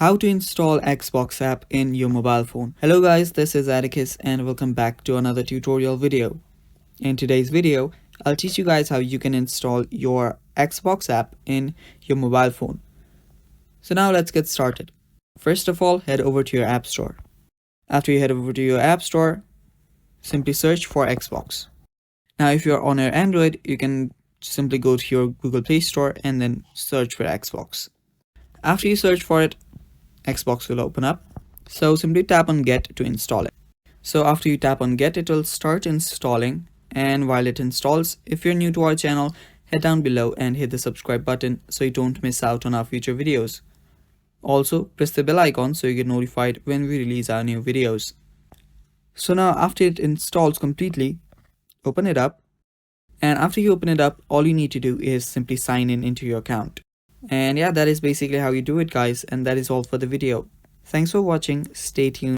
How to install Xbox app in your mobile phone. Hello guys, this is Atticus and welcome back to another tutorial video. In today's video, I'll teach you guys how you can install your Xbox app in your mobile phone. So now let's get started. First of all, head over to your app store. After you head over to your app store, simply search for Xbox. Now if you're on your Android, you can simply go to your Google Play Store and then search for Xbox. After you search for it, Xbox will open up. So simply tap on get to install it. So after you tap on get, it will start installing, and while it installs, if you're new to our channel, head down below and hit the subscribe button so you don't miss out on our future videos. Also press the bell icon so you get notified when we release our new videos. So now after it installs completely, open it up, and after you open it up, all you need to do is simply sign in into your account. And yeah, that is basically how you do it guys, and that is all for the video. Thanks for watching, stay tuned.